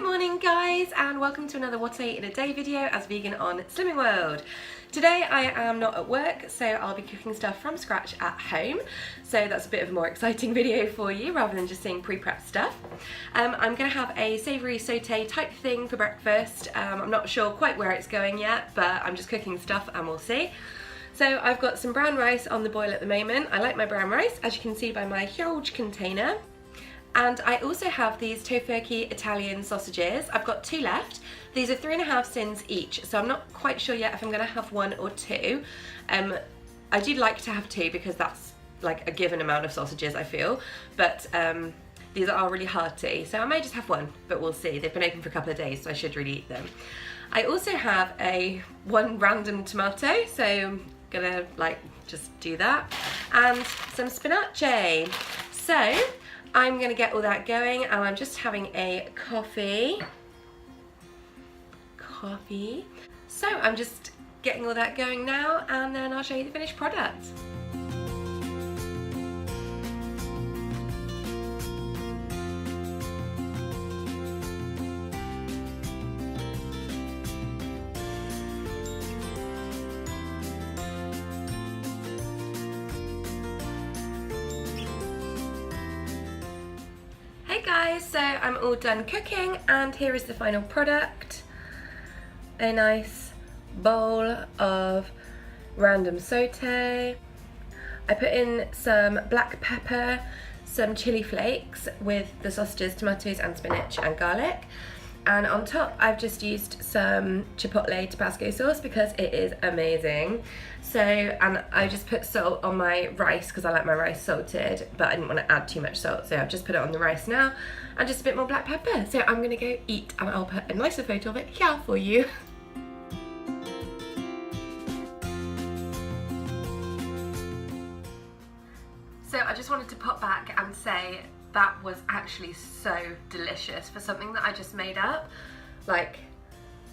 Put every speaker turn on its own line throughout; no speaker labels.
Good morning guys, and welcome to another What I Eat in a Day video as vegan on Slimming World. Today I am not at work, so I'll be cooking stuff from scratch at home. So that's a bit of a more exciting video for you rather than just seeing pre-prepped stuff. I'm going to have a savoury sauté type thing for breakfast. I'm not sure quite where it's going yet, but I'm just cooking stuff and we'll see. So I've got some brown rice on the boil at the moment. I like my brown rice, as you can see by my huge container. And I also have these Tofurkey Italian sausages. I've got two left. These are 3.5 syns each, so I'm not quite sure yet if I'm going to have one or two. I do like to have two because that's like a given amount of sausages, I feel, but these are really hearty, so I may just have one, but we'll see. They've been open for a couple of days, so I should really eat them. I also have one random tomato, so I'm gonna just do that, and some spinach. So I'm going to get all that going, and I'm just having a coffee. So I'm just getting all that going now, and then I'll show you the finished product. Hey guys, so I'm all done cooking and here is the final product. A nice bowl of random sauté. I put in some black pepper, some chili flakes with the sausages, tomatoes and spinach and garlic. And on top I've just used some chipotle Tabasco sauce because it is amazing. So, and I just put salt on my rice because I like my rice salted, but I didn't want to add too much salt, so I've just put it on the rice now, and just a bit more black pepper. So I'm gonna go eat, and I'll put a nicer photo of it here for you. So I just wanted to pop back and say that was actually so delicious for something that I just made up. Like,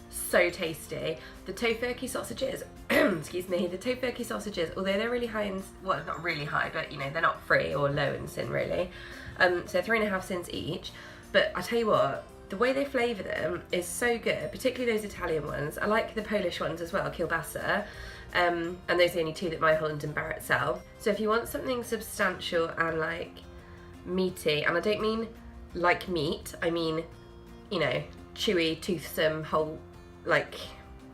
so tasty. The Tofurkey sausages, excuse me, the Tofurkey sausages, although they're really high in, well, not really high, but you know, they're not free or low in sin really. So 3.5 syns each. But I tell you what, the way they flavour them is so good, particularly those Italian ones. I like the Polish ones as well, kielbasa. And those are the only two that my Holland and Barrett sell. So if you want something substantial and like meaty, and I don't mean like meat, I mean, you know, chewy, toothsome, whole, like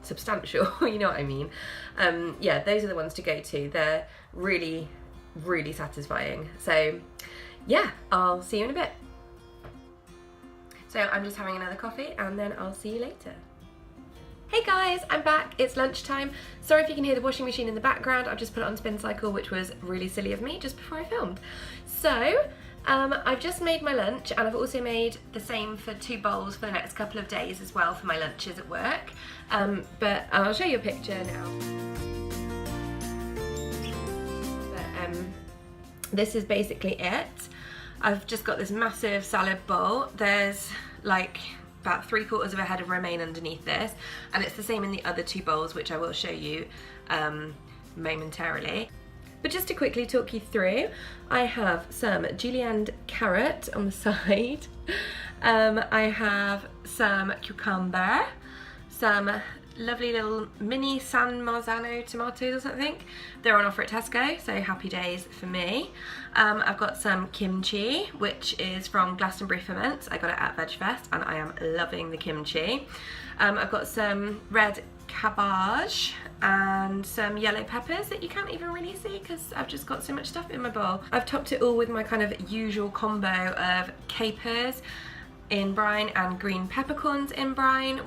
substantial, you know what I mean. Yeah, those are the ones to go to. They're really, really satisfying. So yeah, I'll see you in a bit. So I'm just having another coffee and then I'll see you later. Hey guys, I'm back. It's lunchtime. Sorry if you can hear the washing machine in the background. I've just put it on spin cycle, which was really silly of me just before I filmed. So I've just made my lunch, and I've also made the same for 2 bowls for the next couple of days as well for my lunches at work. But I'll show you a picture now. But, this is basically it. I've just got this massive salad bowl. There's like about 3/4 of a head of romaine underneath this, and it's the same in the other 2 bowls, which I will show you momentarily. But just to quickly talk you through, I have some julienne carrot on the side. I have some cucumber, some lovely little mini San Marzano tomatoes or something. They're on offer at Tesco, so happy days for me. I've got some kimchi, which is from Glastonbury Ferments. I got it at VegFest and I am loving the kimchi. I've got some red cabbage and some yellow peppers that you can't even really see because I've just got so much stuff in my bowl. I've topped it all with my kind of usual combo of capers in brine and green peppercorns in brine,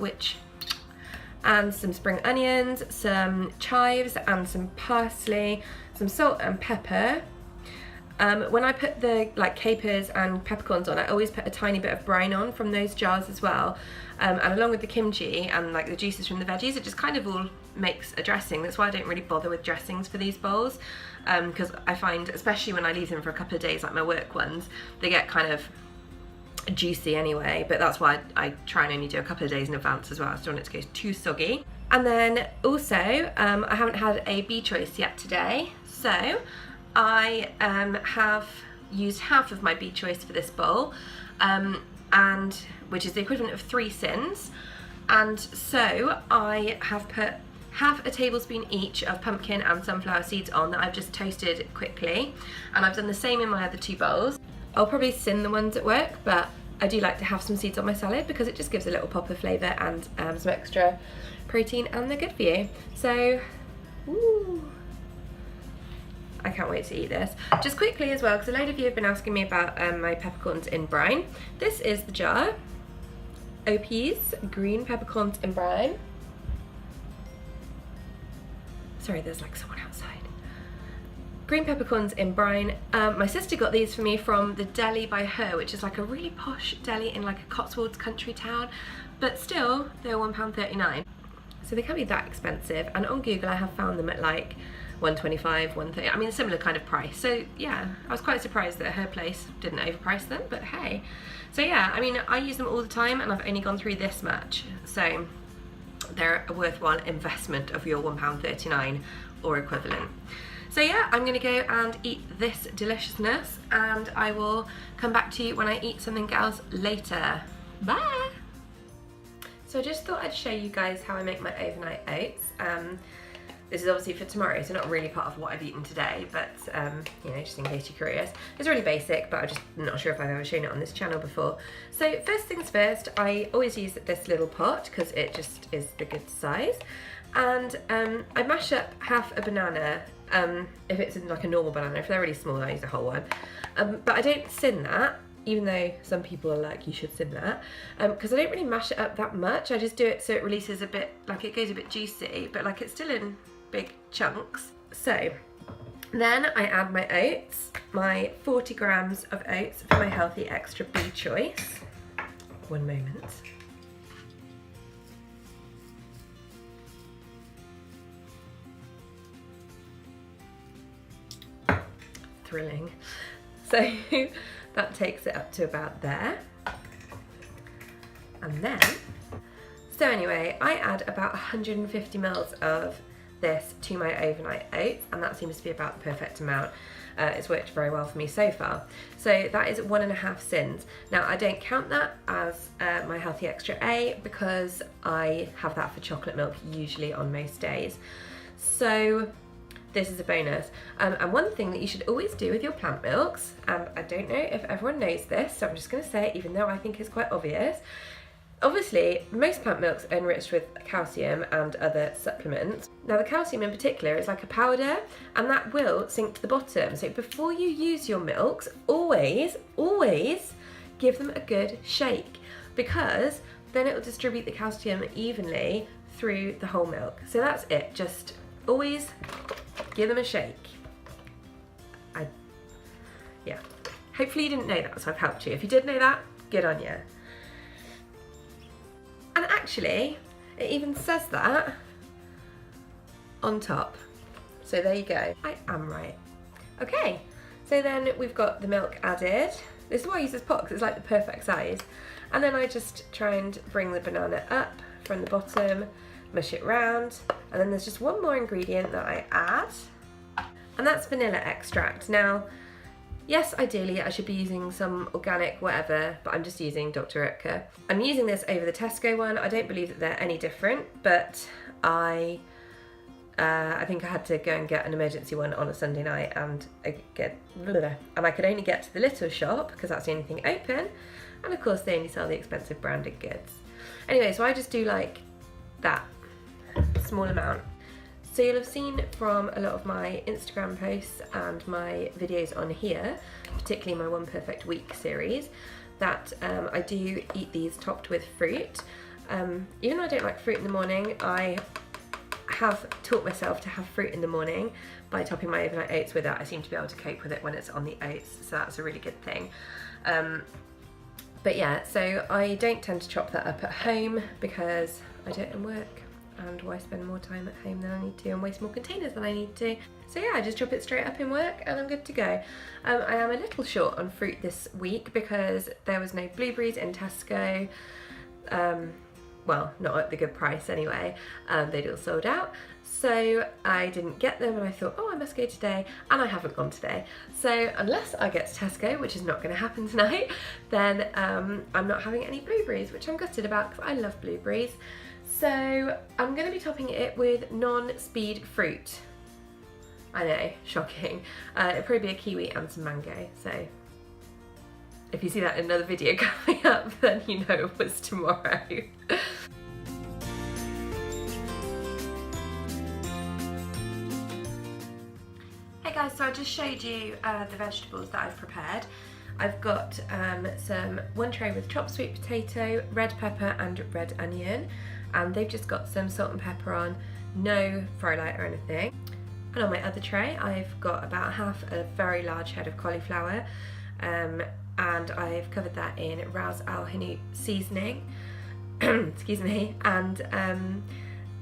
and some spring onions, some chives and some parsley, some salt and pepper. When I put the capers and peppercorns on, I always put a tiny bit of brine on from those jars as well. And along with the kimchi and the juices from the veggies, it just kind of all makes a dressing. That's why I don't really bother with dressings for these bowls, because I find, especially when I leave them for a couple of days, like my work ones, they get kind of juicy anyway, but that's why I try and only do a couple of days in advance as well. I don't want it to go too soggy. And then also, I haven't had a bee choice yet today, so I have used half of my bee choice for this bowl. and which is the equivalent of 3 syns. And so I have put half a tablespoon each of pumpkin and sunflower seeds on that I've just toasted quickly, and I've done the same in my other 2 bowls. I'll probably syn the ones at work, but I do like to have some seeds on my salad because it just gives a little pop of flavour and some extra protein, and they're good for you. So, ooh, I can't wait to eat this. Just quickly as well, because a load of you have been asking me about my peppercorns in brine. This is the jar. OP's green peppercorns in brine. Sorry, there's like someone outside. Green peppercorns in brine. My sister got these for me from the deli by her, which is like a really posh deli in like a Cotswolds country town, but still they're £1.39. So they can't be that expensive, and on Google I have found them at like $1.25, $1.30, I mean a similar kind of price. So yeah, I was quite surprised that her place didn't overprice them, but hey. So yeah, I mean I use them all the time and I've only gone through this much, so they're a worthwhile investment of your £1.39 or equivalent. So yeah, I'm gonna go and eat this deliciousness, and I will come back to you when I eat something else later. Bye! So I just thought I'd show you guys how I make my overnight oats. This is obviously for tomorrow, so not really part of what I've eaten today, but you know, just in case you're curious. It's really basic, but I'm just not sure if I've ever shown it on this channel before. So first things first, I always use this little pot because it just is the good size. And I mash up half a banana, if it's like a normal banana. If they're really small, I use a whole one. But I don't syn that, even though some people are like, you should syn that, because I don't really mash it up that much. I just do it so it releases a bit, like it goes a bit juicy, but like it's still in big chunks. So then I add my oats, my 40 grams of oats for my healthy extra B choice. One moment. Thrilling. So that takes it up to about there. And then, so anyway, I add about 150 mils of this to my overnight oats, and that seems to be about the perfect amount. It's worked very well for me so far. So that is 1.5 syns. Now I don't count that as my healthy extra A because I have that for chocolate milk usually on most days. So this is a bonus. And one thing that you should always do with your plant milks, and I don't know if everyone knows this, so I'm just going to say it even though I think it's quite obvious. Obviously, most plant milks are enriched with calcium and other supplements. Now the calcium in particular is like a powder, and that will sink to the bottom. So before you use your milks, always give them a good shake, because then it will distribute the calcium evenly through the whole milk. So that's it, just always give them a shake. Yeah. Hopefully you didn't know that, so I've helped you. If you did know that, good on you. And actually, it even says that on top. So there you go. I am right. Okay, so then we've got the milk added. This is why I use this pot, because it's like the perfect size. And then I just try and bring the banana up from the bottom, mush it round, and then there's just one more ingredient that I add, and that's vanilla extract. Now, yes, ideally I should be using some organic whatever, but I'm just using Dr. Oetker. I'm using this over the Tesco one. I don't believe that they're any different, but I think I had to go and get an emergency one on a Sunday night, and I could only get to the little shop because that's the only thing open, and of course they only sell the expensive branded goods. Anyway, so I just do like that small amount. So you'll have seen from a lot of my Instagram posts and my videos on here, particularly my One Perfect Week series, that I do eat these topped with fruit. Even though I don't like fruit in the morning, I have taught myself to have fruit in the morning by topping my overnight oats with it. I seem to be able to cope with it when it's on the oats, so that's a really good thing. But yeah, so I don't tend to chop that up at home because I do it in work, and why spend more time at home than I need to and waste more containers than I need to. So yeah, I just chop it straight up in work and I'm good to go. I am a little short on fruit this week because there was no blueberries in Tesco. well, not at the good price anyway. They'd all sold out. So I didn't get them and I thought, oh, I must go today, and I haven't gone today. So unless I get to Tesco, which is not going to happen tonight, then I'm not having any blueberries, which I'm gutted about because I love blueberries. So I'm going to be topping it with non-speed fruit. I know, shocking. It'll probably be a kiwi and some mango, so if you see that in another video coming up, then you know it was tomorrow. Hey guys, so I just showed you the vegetables that I've prepared. I've got one tray with chopped sweet potato, red pepper and red onion, and they've just got some salt and pepper on, no fry light or anything. And on my other tray I've got about half a very large head of cauliflower, and I've covered that in Ras Al Hanout seasoning. Excuse me. And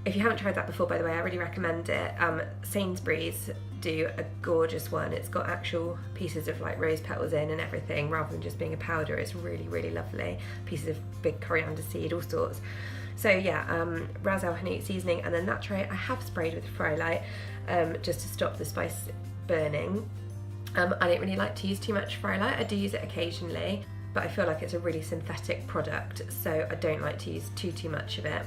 if you haven't tried that before, by the way, I really recommend it. Sainsbury's do a gorgeous one. It's got actual pieces of like rose petals in and everything, rather than just being a powder. It's really, really lovely. Pieces of big coriander seed, all sorts. So yeah, Ras Al Hanout seasoning, and then that tray I have sprayed with fry light just to stop the spice burning. I don't really like to use too much fry light. I do use it occasionally, but I feel like it's a really synthetic product, so I don't like to use too much of it.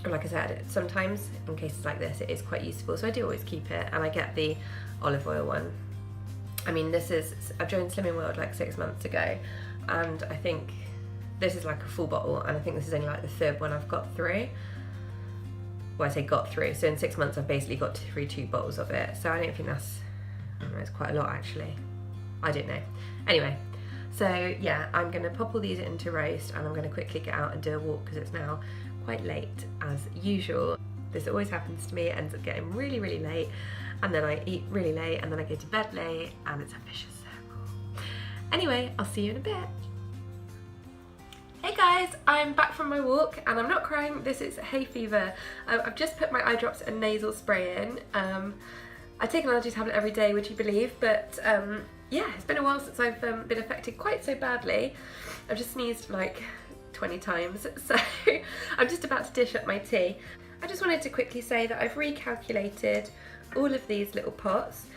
Like I said, sometimes in cases like this it is quite useful, so I do always keep it, and I get the olive oil one. I mean, I've joined Slimming World like 6 months ago, and I think this is like a full bottle, and I think this is only like the third one I've got through. Well, I say got through, so in 6 months I've basically got through 2 bottles of it, so I don't think that's, I don't know, it's quite a lot actually. I don't know. Anyway, so yeah, I'm going to pop all these into roast, and I'm going to quickly get out and do a walk because it's now quite late as usual. This always happens to me. It ends up getting really, really late, and then I eat really late, and then I go to bed late, and it's a vicious circle. Anyway, I'll see you in a bit. Hey guys, I'm back from my walk, and I'm not crying. This is hay fever. I've just put my eye drops and nasal spray in. I take an allergy tablet every day, would you believe? But yeah, it's been a while since I've been affected quite so badly. I've just sneezed like 20 times, so I'm just about to dish up my tea. I just wanted to quickly say that I've recalculated all of these little pots,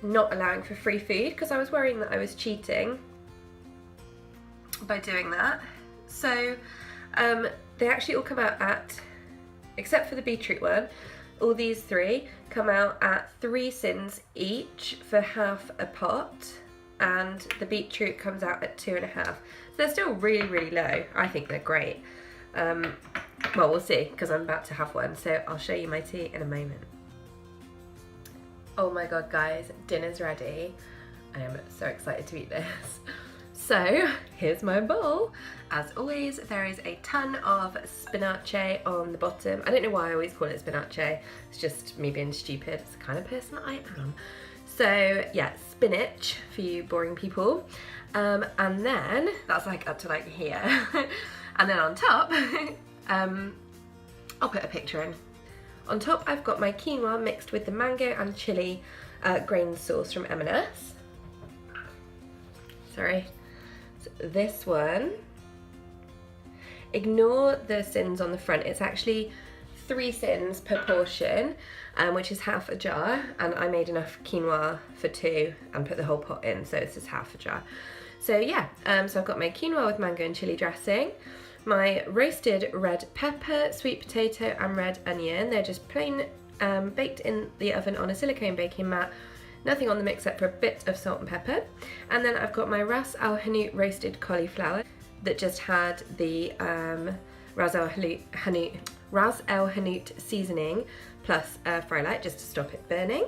not allowing for free food, because I was worrying that I was cheating by doing that. So they actually all come out at, except for the beetroot one, all these 3 come out at 3 syns each for half a pot, and the beetroot comes out at 2.5. So they're still really, really low. I think they're great. Well, we'll see, because I'm about to have one, so I'll show you my tea in a moment. Oh my god guys, dinner's ready. I am so excited to eat this. So here's my bowl. As always, there is a ton of spinach on the bottom. I don't know why I always call it spinach. It's just me being stupid. It's the kind of person that I am. So yeah, spinach for you boring people. And then that's like up to like here. And then on top, I'll put a picture in. On top, I've got my quinoa mixed with the mango and chili grain sauce from M&S. Sorry. So this one, ignore the syns on the front. It's actually 3 syns per portion, which is half a jar, and I made enough quinoa for 2 and put the whole pot in, so it's just half a jar. So yeah, so I've got my quinoa with mango and chili dressing, my roasted red pepper, sweet potato and red onion. They're just plain baked in the oven on a silicone baking mat. Nothing on them except for a bit of salt and pepper. And then I've got my Ras Al Hanout roasted cauliflower that just had the Ras Al Hanout seasoning plus fry light just to stop it burning.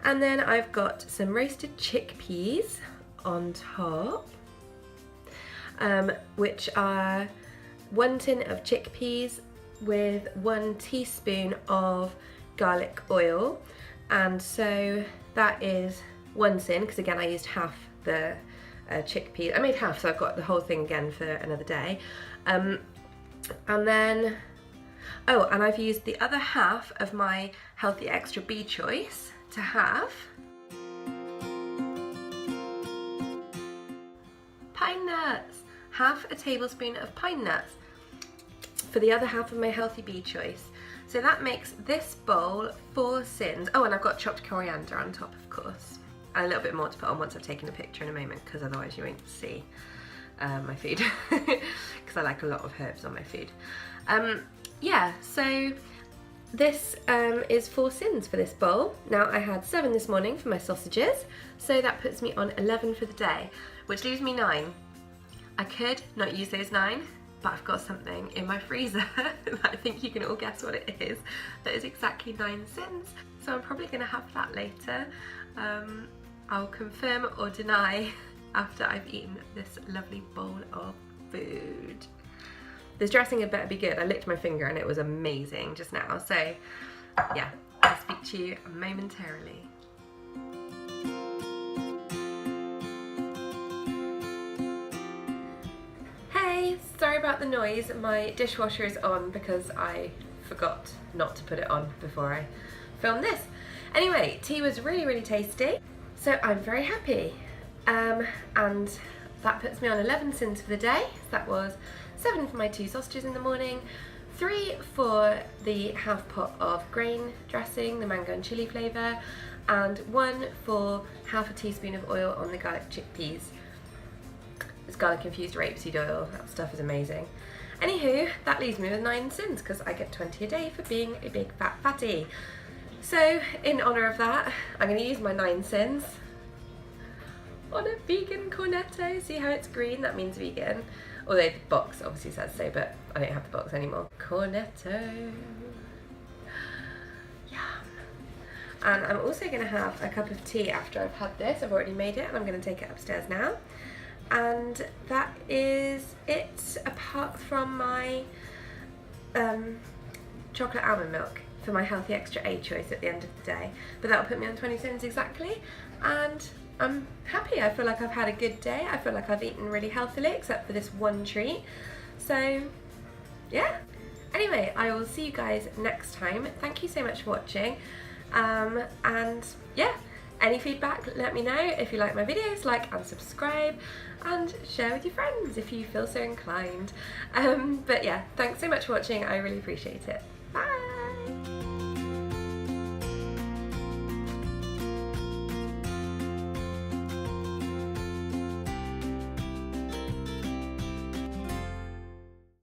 And then I've got some roasted chickpeas on top, which are 1 tin of chickpeas with 1 teaspoon of garlic oil. And so that is 1 syn, because again I used half the chickpeas. I made half, so I've got the whole thing again for another day. And then, oh, and I've used the other half of my Healthy Extra Bee Choice to have pine nuts. Half a tablespoon of pine nuts. for the other half of my healthy bee choice. So that makes this bowl 4 syns. Oh, and I've got chopped coriander on top, of course. And a little bit more to put on once I've taken a picture in a moment, because otherwise you won't see my food. Because I like a lot of herbs on my food. Yeah, so this is 4 syns for this bowl. Now I had 7 this morning for my sausages, so that puts me on 11 for the day, which leaves me 9. I could not use those 9, but I've got something in my freezer that I think you can all guess what it is. That is exactly 9 syns, so I'm probably going to have that later. I'll confirm or deny after I've eaten this lovely bowl of food. This dressing had better be good. I licked my finger and it was amazing just now. So yeah, I'll speak to you momentarily. Hey, sorry about the noise. My dishwasher is on because I forgot not to put it on before I filmed this. Anyway, tea was really, really tasty. So I'm very happy. And that puts me on 11 syns for the day. So that was 7 for my 2 sausages in the morning, 3 for the half pot of grain dressing, the mango and chilli flavour, and 1 for half a teaspoon of oil on the garlic chickpeas. It's garlic infused rapeseed oil, that stuff is amazing. Anywho, that leaves me with 9 syns because I get 20 a day for being a big fat fatty. So in honour of that, I'm going to use my 9 syns on a vegan cornetto. See how it's green? That means vegan. Although the box obviously says so, but I don't have the box anymore. Cornetto. Yum. And I'm also going to have a cup of tea after I've had this. I've already made it and I'm going to take it upstairs now. And that is it, apart from my chocolate almond milk for my healthy extra A choice at the end of the day. But that'll put me on 20 syns exactly. And I'm happy. I feel like I've had a good day. I feel like I've eaten really healthily, except for this one treat. So yeah. Anyway, I will see you guys next time. Thank you so much for watching. And yeah, any feedback, let me know. If you like my videos, like and subscribe, and share with your friends if you feel so inclined. But yeah, thanks so much for watching. I really appreciate it.